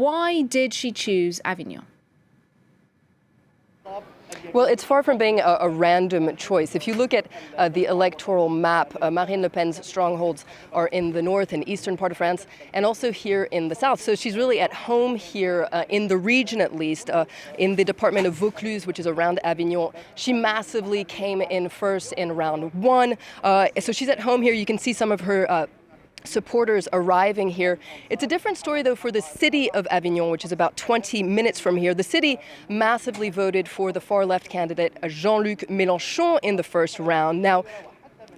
Why did she choose Avignon? Well, it's far from being a random choice. If you look at the electoral map, Marine Le Pen's strongholds are in the north and eastern part of France, and also here in the south. So she's really at home here in the region, at least, in the department of Vaucluse, which is around Avignon. She massively came in first in round one. So she's at home here. You can see some of her supporters arriving here. It's a different story, though, for the city of Avignon, which is about 20 minutes from here. The city massively voted for the far-left candidate, Jean-Luc Mélenchon, in the first round. Now,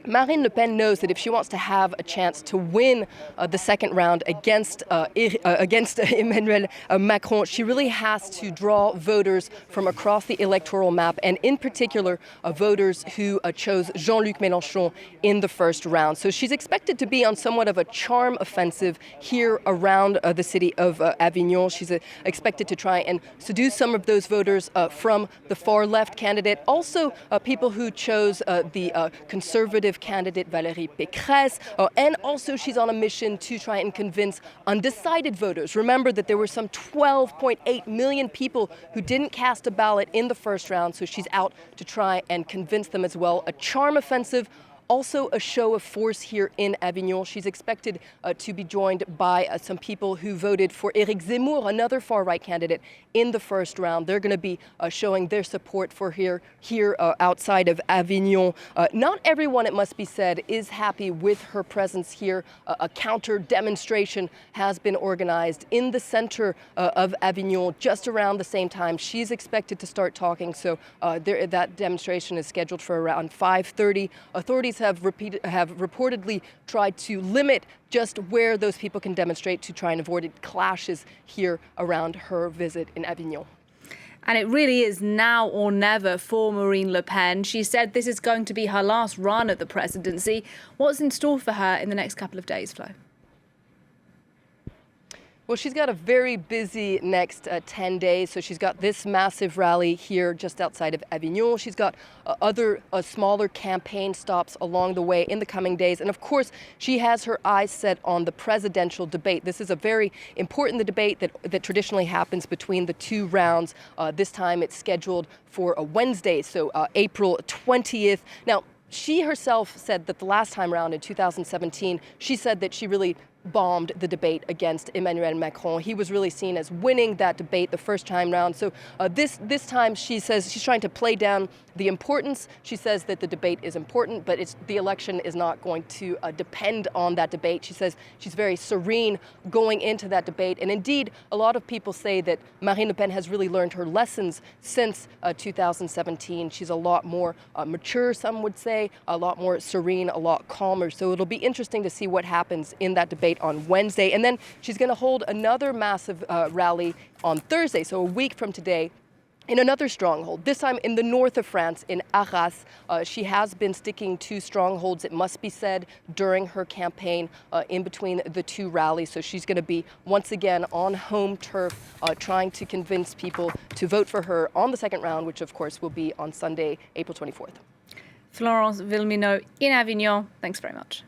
Marine Le Pen knows that if she wants to have a chance to win the second round against Emmanuel Macron, she really has to draw voters from across the electoral map, and in particular, voters who chose Jean-Luc Mélenchon in the first round. So she's expected to be on somewhat of a charm offensive here around the city of Avignon. She's expected to try and seduce some of those voters from the far-left candidate, also people who chose the conservative candidate Valérie Pécresse, and also she's on a mission to try and convince undecided voters. Remember that there were some 12.8 million people who didn't cast a ballot in the first round, so she's out to try and convince them as well. A charm offensive, also a show of force here in Avignon. She's expected to be joined by some people who voted for Éric Zemmour, another far-right candidate, in the first round. They're going to be showing their support for here outside of Avignon. Not everyone, it must be said, is happy with her presence here. A counter demonstration has been organized in the center of Avignon just around the same time. She's expected to start talking, so that demonstration is scheduled for around 5:30. Authorities have reportedly tried to limit just where those people can demonstrate to try and avoid clashes here around her visit in Avignon. And it really is now or never for Marine Le Pen. She said this is going to be her last run at the presidency. What's in store for her in the next couple of days, Flo? Well, she's got a very busy next 10 days. So she's got this massive rally here just outside of Avignon. She's got other smaller campaign stops along the way in the coming days. And of course, she has her eyes set on the presidential debate. This is a very important debate that traditionally happens between the two rounds. This time it's scheduled for a Wednesday, so April 20th. Now, she herself said that the last time around in 2017, she said that she really bombed the debate against Emmanuel Macron. He was really seen as winning that debate the first time round. So this time she says she's trying to play down the importance. She says that the debate is important, but the election is not going to depend on that debate. She says she's very serene going into that debate. And indeed, a lot of people say that Marine Le Pen has really learned her lessons since 2017. She's a lot more mature, some would say, a lot more serene, a lot calmer. So it'll be interesting to see what happens in that debate on Wednesday. And then she's going to hold another massive rally on Thursday, so a week from today, in another stronghold, this time in the north of France, in Arras. She has been sticking to strongholds, it must be said, during her campaign in between the two rallies. So she's going to be once again on home turf trying to convince people to vote for her on the second round, which of course will be on Sunday, April 24th. Florence Villeminot in Avignon, thanks very much.